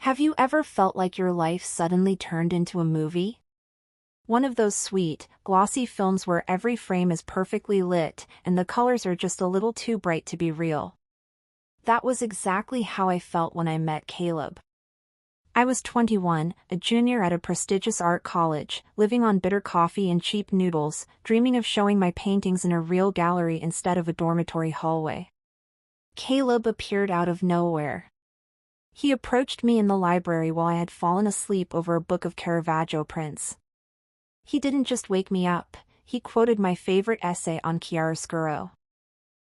Have you ever felt like your life suddenly turned into a movie? One of those sweet, glossy films where every frame is perfectly lit and the colors are just a little too bright to be real. That was exactly how I felt when I met Caleb. I was 21, a junior at a prestigious art college, living on bitter coffee and cheap noodles, dreaming of showing my paintings in a real gallery instead of a dormitory hallway. Caleb appeared out of nowhere. He approached me in the library while I had fallen asleep over a book of Caravaggio prints. He didn't just wake me up, he quoted my favorite essay on chiaroscuro.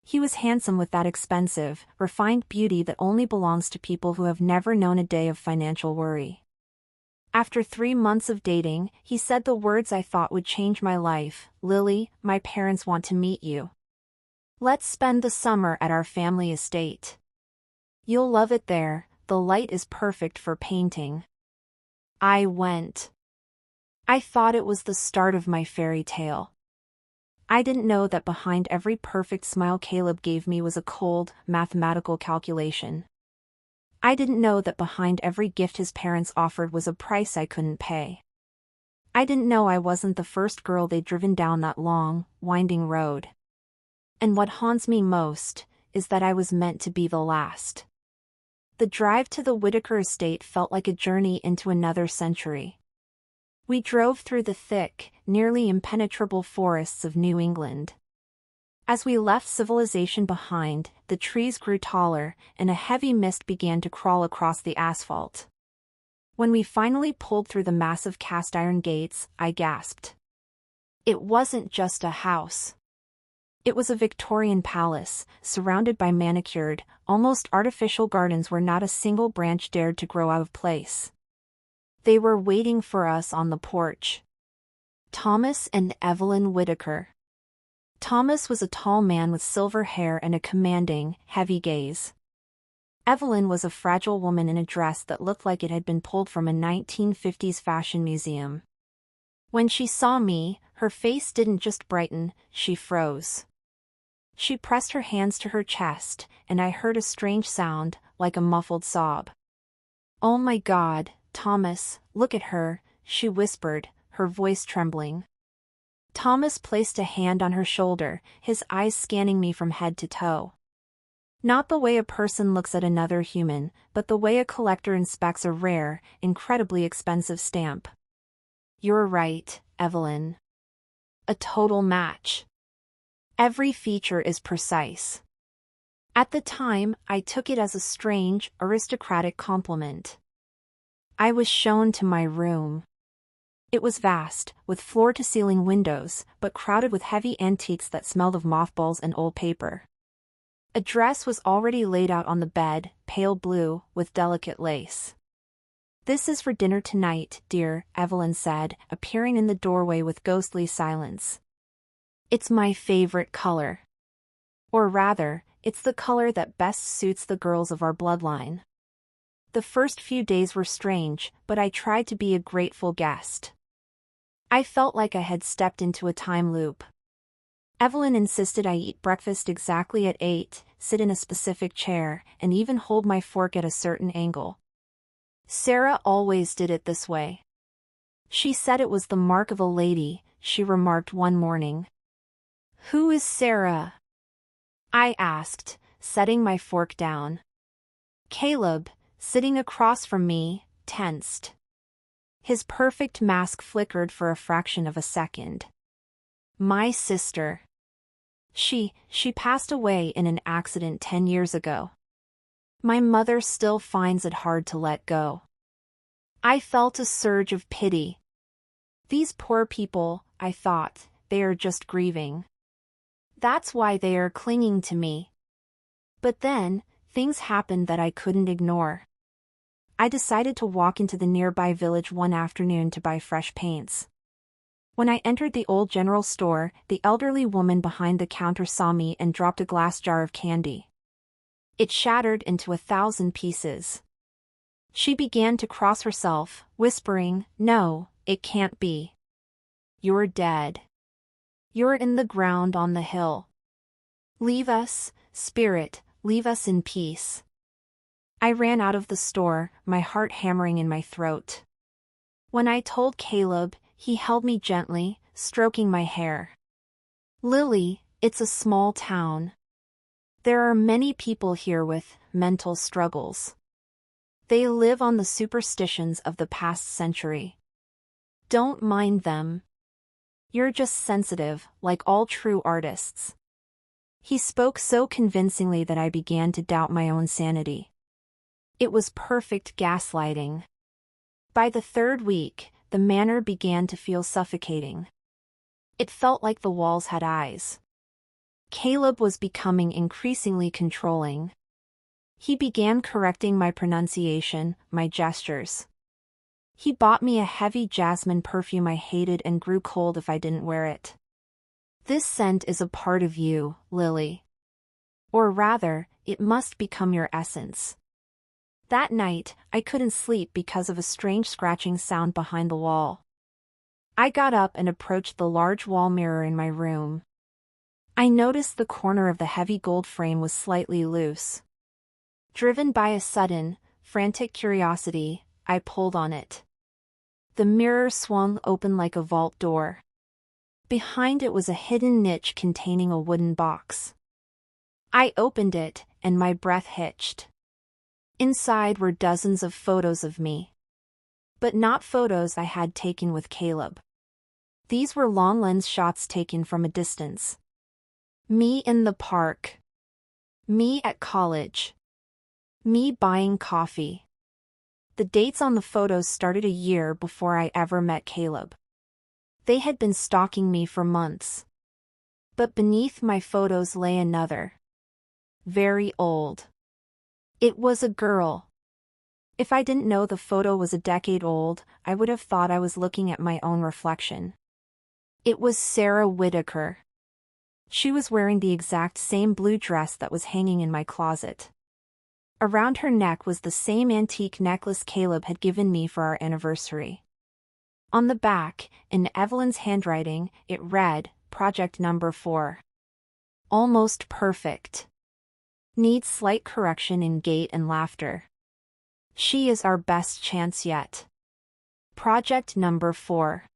He was handsome with that expensive, refined beauty that only belongs to people who have never known a day of financial worry. After 3 months of dating, he said the words I thought would change my life: "Lily, my parents want to meet you. Let's spend the summer at our family estate. You'll love it there, the light is perfect for painting." I went. I thought it was the start of my fairy tale. I didn't know that behind every perfect smile Caleb gave me was a cold, mathematical calculation. I didn't know that behind every gift his parents offered was a price I couldn't pay. I didn't know I wasn't the first girl they'd driven down that long, winding road. And what haunts me most is that I was meant to be the last. The drive to the Whitaker estate felt like a journey into another century. We drove through the thick, nearly impenetrable forests of New England. As we left civilization behind, the trees grew taller, and a heavy mist began to crawl across the asphalt. When we finally pulled through the massive cast-iron gates, I gasped. It wasn't just a house. It was a Victorian palace, surrounded by manicured, almost artificial gardens where not a single branch dared to grow out of place. They were waiting for us on the porch. Thomas and Evelyn Whitaker. Thomas was a tall man with silver hair and a commanding, heavy gaze. Evelyn was a fragile woman in a dress that looked like it had been pulled from a 1950s fashion museum. When she saw me, her face didn't just brighten, she froze. She pressed her hands to her chest, and I heard a strange sound, like a muffled sob. "Oh my God, Thomas, look at her," she whispered, her voice trembling. Thomas placed a hand on her shoulder, his eyes scanning me from head to toe. Not the way a person looks at another human, but the way a collector inspects a rare, incredibly expensive stamp. "You're right, Evelyn. A total match. Every feature is precise." At the time, I took it as a strange, aristocratic compliment. I was shown to my room. It was vast, with floor-to-ceiling windows, but crowded with heavy antiques that smelled of mothballs and old paper. A dress was already laid out on the bed, pale blue, with delicate lace. "This is for dinner tonight, dear," Evelyn said, appearing in the doorway with ghostly silence. "It's my favorite color. Or rather, it's the color that best suits the girls of our bloodline." The first few days were strange, but I tried to be a grateful guest. I felt like I had stepped into a time loop. Evelyn insisted I eat breakfast exactly at 8, sit in a specific chair, and even hold my fork at a certain angle. "Sarah always did it this way. She said it was the mark of a lady," she remarked one morning. "Who is Sarah?" I asked, setting my fork down. Caleb, sitting across from me, tensed. His perfect mask flickered for a fraction of a second. "My sister. She passed away in an accident 10 years ago. My mother still finds it hard to let go." I felt a surge of pity. These poor people, I thought, they are just grieving. That's why they are clinging to me. But then, things happened that I couldn't ignore. I decided to walk into the nearby village one afternoon to buy fresh paints. When I entered the old general store, the elderly woman behind the counter saw me and dropped a glass jar of candy. It shattered into 1,000 pieces. She began to cross herself, whispering, "No, it can't be. You're dead. You're in the ground on the hill. Leave us, spirit, leave us in peace." I ran out of the store, my heart hammering in my throat. When I told Caleb, he held me gently, stroking my hair. Lily, it's a small town. There are many people here with mental struggles. They live on the superstitions of the past century. Don't mind them. You're just sensitive, like all true artists. He spoke so convincingly that I began to doubt my own sanity. It was perfect gaslighting. By the third week, the manor began to feel suffocating. It felt like the walls had eyes. Caleb was becoming increasingly controlling. He began correcting my pronunciation, my gestures. He bought me a heavy jasmine perfume I hated and grew cold if I didn't wear it. This scent is a part of you, Lily. Or rather, it must become your essence. That night, I couldn't sleep because of a strange scratching sound behind the wall. I got up and approached the large wall mirror in my room. I noticed the corner of the heavy gold frame was slightly loose. Driven by a sudden, frantic curiosity, I pulled on it. The mirror swung open like a vault door. Behind it was a hidden niche containing a wooden box. I opened it, and my breath hitched. Inside were dozens of photos of me. But not photos I had taken with Caleb. These were long lens shots taken from a distance. Me in the park. Me at college. Me buying coffee. The dates on the photos started a year before I ever met Caleb. They had been stalking me for months. But beneath my photos lay another. Very old. It was a girl. If I didn't know the photo was a decade old, I would have thought I was looking at my own reflection. It was Sarah Whitaker. She was wearing the exact same blue dress that was hanging in my closet. Around her neck was the same antique necklace Caleb had given me for our anniversary. On the back, in Evelyn's handwriting, it read, Project Number 4. Almost perfect. Needs slight correction in gait and laughter. She is our best chance yet. Project Number 4.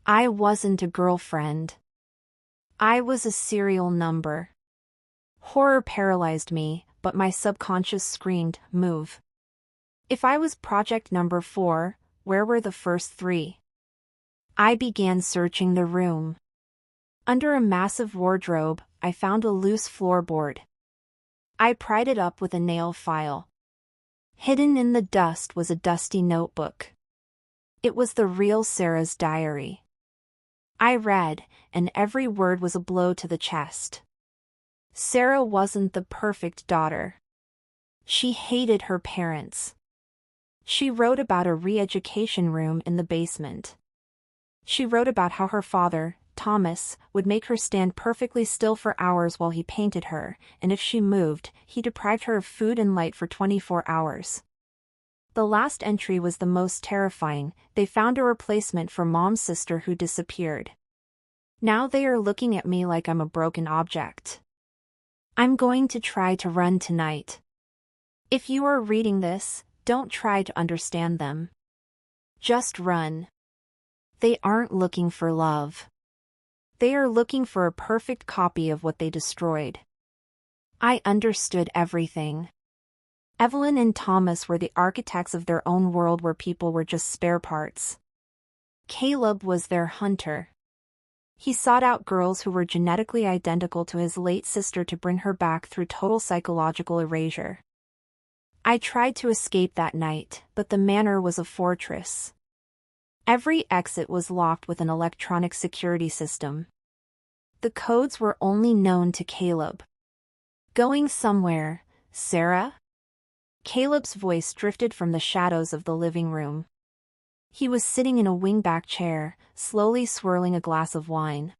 I wasn't a girlfriend. I was a serial number. Horror paralyzed me, but my subconscious screamed, move. If I was project number 4, where were the first 3? I began searching the room. Under a massive wardrobe, I found a loose floorboard. I pried it up with a nail file. Hidden in the dust was a dusty notebook. It was the real Sarah's diary. I read, and every word was a blow to the chest. Sarah wasn't the perfect daughter. She hated her parents. She wrote about a re-education room in the basement. She wrote about how her father, Thomas, would make her stand perfectly still for hours while he painted her, and if she moved, he deprived her of food and light for 24 hours. The last entry was the most terrifying. They found a replacement for Mom's sister who disappeared. Now they are looking at me like I'm a broken object. I'm going to try to run tonight. If you are reading this, don't try to understand them. Just run. They aren't looking for love. They are looking for a perfect copy of what they destroyed. I understood everything. Evelyn and Thomas were the architects of their own world where people were just spare parts. Caleb was their hunter. He sought out girls who were genetically identical to his late sister to bring her back through total psychological erasure. I tried to escape that night, but the manor was a fortress. Every exit was locked with an electronic security system. The codes were only known to Caleb. Going somewhere, Sarah? Caleb's voice drifted from the shadows of the living room. He was sitting in a wingback chair, slowly swirling a glass of wine.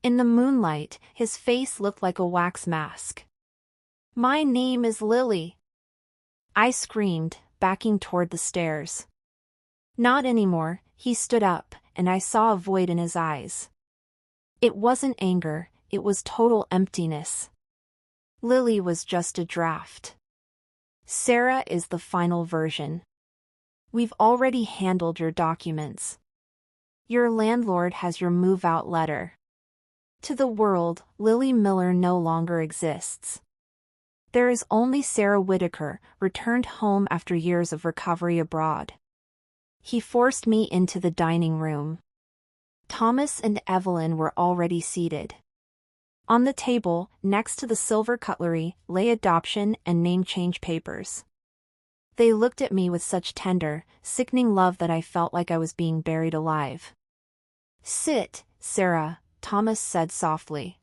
In the moonlight, his face looked like a wax mask. My name is Lily. I screamed, backing toward the stairs. Not anymore, he stood up, and I saw a void in his eyes. It wasn't anger, it was total emptiness. Lily was just a draft. Sarah is the final version. We've already handled your documents. Your landlord has your move-out letter. To the world, Lily Miller no longer exists. There is only Sarah Whitaker, returned home after years of recovery abroad. He forced me into the dining room. Thomas and Evelyn were already seated. On the table, next to the silver cutlery, lay adoption and name change papers. They looked at me with such tender, sickening love that I felt like I was being buried alive. "Sit, Sarah," Thomas said softly.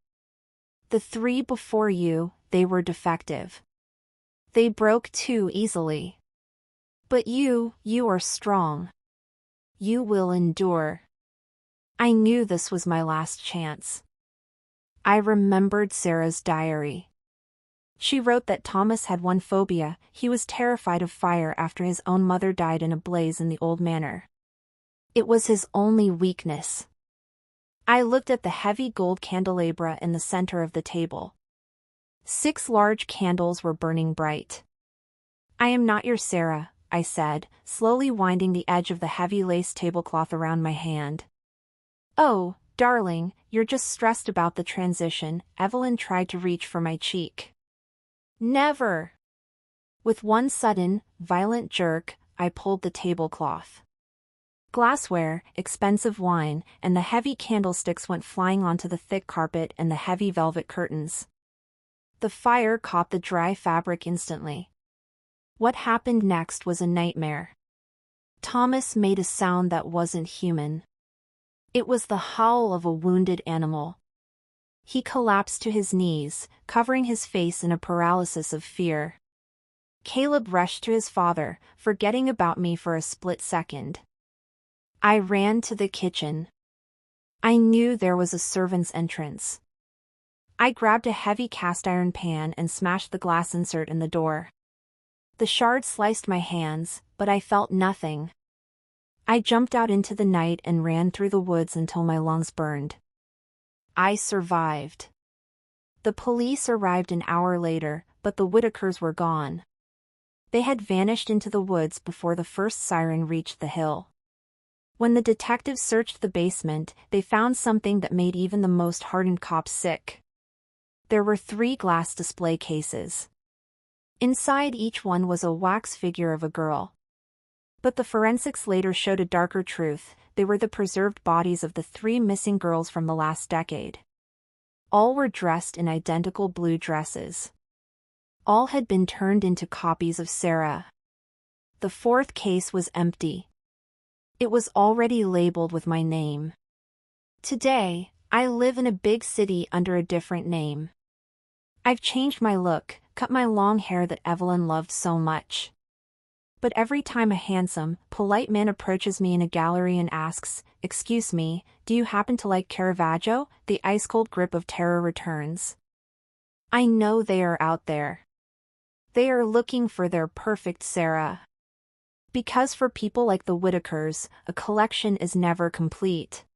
"The three before you, they were defective. They broke too easily. But you are strong. You will endure." I knew this was my last chance. I remembered Sarah's diary. She wrote that Thomas had one phobia: he was terrified of fire after his own mother died in a blaze in the old manor. It was his only weakness. I looked at the heavy gold candelabra in the center of the table. 6 large candles were burning bright. "I am not your Sarah," I said, slowly winding the edge of the heavy lace tablecloth around my hand. "Oh, darling, you're just stressed about the transition." Evelyn tried to reach for my cheek. "Never!" With one sudden, violent jerk, I pulled the tablecloth. Glassware, expensive wine, and the heavy candlesticks went flying onto the thick carpet and the heavy velvet curtains. The fire caught the dry fabric instantly. What happened next was a nightmare. Thomas made a sound that wasn't human. It was the howl of a wounded animal. He collapsed to his knees, covering his face in a paralysis of fear. Caleb rushed to his father, forgetting about me for a split second. I ran to the kitchen. I knew there was a servant's entrance. I grabbed a heavy cast-iron pan and smashed the glass insert in the door. The shard sliced my hands, but I felt nothing. I jumped out into the night and ran through the woods until my lungs burned. I survived. The police arrived an hour later, but the Whitakers were gone. They had vanished into the woods before the first siren reached the hill. When the detectives searched the basement, they found something that made even the most hardened cops sick. There were 3 glass display cases. Inside each one was a wax figure of a girl. But the forensics later showed a darker truth: they were the preserved bodies of the 3 missing girls from the last decade. All were dressed in identical blue dresses. All had been turned into copies of Sarah. The 4th case was empty. It was already labeled with my name. Today, I live in a big city under a different name. I've changed my look, cut my long hair that Evelyn loved so much. But every time a handsome, polite man approaches me in a gallery and asks, "Excuse me, do you happen to like Caravaggio?" the ice-cold grip of terror returns. I know they are out there. They are looking for their perfect Sarah. Because for people like the Whitakers, a collection is never complete.